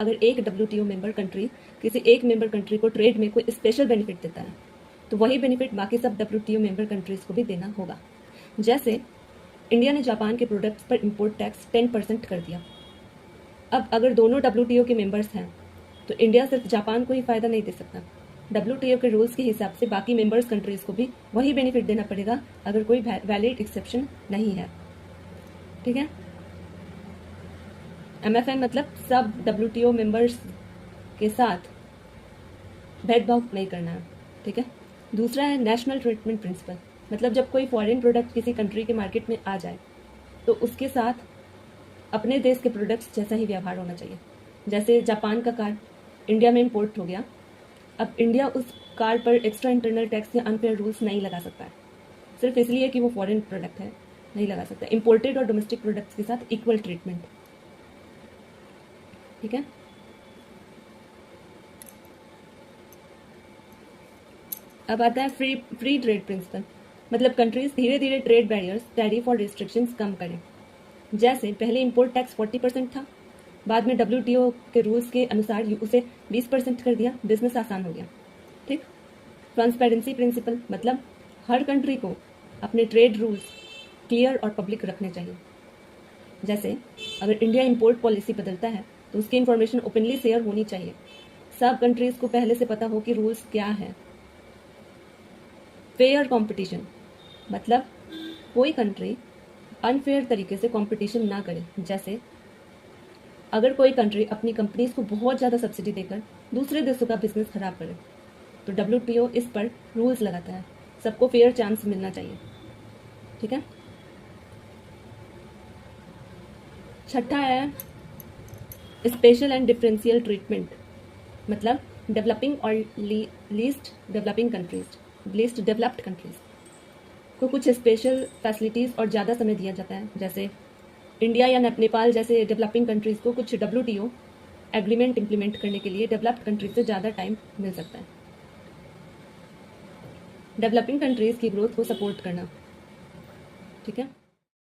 अगर एक WTO member country किसी एक मेंबर कंट्री को ट्रेड में कोई स्पेशल बेनिफिट देता है तो वही बेनिफिट बाकी सब WTO मेंबर कंट्रीज को भी देना होगा। जैसे इंडिया ने जापान के प्रोडक्ट्स पर इंपोर्ट टैक्स 10% कर दिया। अब अगर दोनों WTO के मेंबर्स हैं तो इंडिया सिर्फ जापान को ही फायदा नहीं दे सकता। WTO के रूल्स के हिसाब से बाकी मेंबर्स कंट्रीज को भी वही बेनिफिट देना पड़ेगा अगर कोई वैलिड एक्सेप्शन नहीं है। ठीक है। MFN मतलब सब WTO मेंबर्स के साथ भेदभाव नहीं करना है। ठीक है। दूसरा है नेशनल ट्रीटमेंट प्रिंसिपल, मतलब जब कोई फॉरेन प्रोडक्ट किसी कंट्री के मार्केट में आ जाए तो उसके साथ अपने देश के प्रोडक्ट्स जैसा ही व्यवहार होना चाहिए। जैसे जापान का कार इंडिया में इंपोर्ट हो गया, अब इंडिया उस कार पर एक्स्ट्रा इंटरनल टैक्स या अनफेयर रूल्स नहीं लगा सकता है सिर्फ इसलिए कि वो फॉरेन प्रोडक्ट है, नहीं लगा सकता। इंपोर्टेड और डोमेस्टिक प्रोडक्ट्स के साथ इक्वल ट्रीटमेंट। ठीक है। अब आता है फ्री ट्रेड प्रिंसिपल, मतलब कंट्रीज धीरे धीरे ट्रेड बैरियर्स, टैरिफ और रिस्ट्रिक्शंस कम करें। जैसे पहले इंपोर्ट टैक्स 40% था, बाद में WTO के रूल्स के अनुसार उसे 20% कर दिया, बिजनेस आसान हो गया। ठीक। ट्रांसपेरेंसी प्रिंसिपल, मतलब हर कंट्री को अपने ट्रेड रूल्स क्लियर और पब्लिक रखने चाहिए। जैसे अगर इंडिया इंपोर्ट पॉलिसी बदलता है तो उसकी इन्फॉर्मेशन ओपनली शेयर होनी चाहिए, सब कंट्रीज को पहले से पता हो कि रूल्स क्या है। फेयर कंपटीशन, मतलब कोई कंट्री अनफेयर तरीके से कंपटीशन ना करे। जैसे अगर कोई कंट्री अपनी कंपनीज को बहुत ज़्यादा सब्सिडी देकर दूसरे देशों का बिजनेस खराब करे तो WTO इस पर रूल्स लगाता है, सबको फेयर चांस मिलना चाहिए। ठीक है। छठा है स्पेशल एंड डिफरेंशियल ट्रीटमेंट, मतलब डेवलपिंग और लीस्ट डेवलप्ड कंट्रीज को कुछ स्पेशल फैसिलिटीज़ और ज़्यादा समय दिया जाता है। जैसे इंडिया या नेपाल जैसे डेवलपिंग कंट्रीज़ को कुछ WTO एग्रीमेंट इंप्लीमेंट करने के लिए डेवलप्ड कंट्रीज से ज़्यादा टाइम मिल सकता है। डेवलपिंग कंट्रीज़ की ग्रोथ को सपोर्ट करना। ठीक है।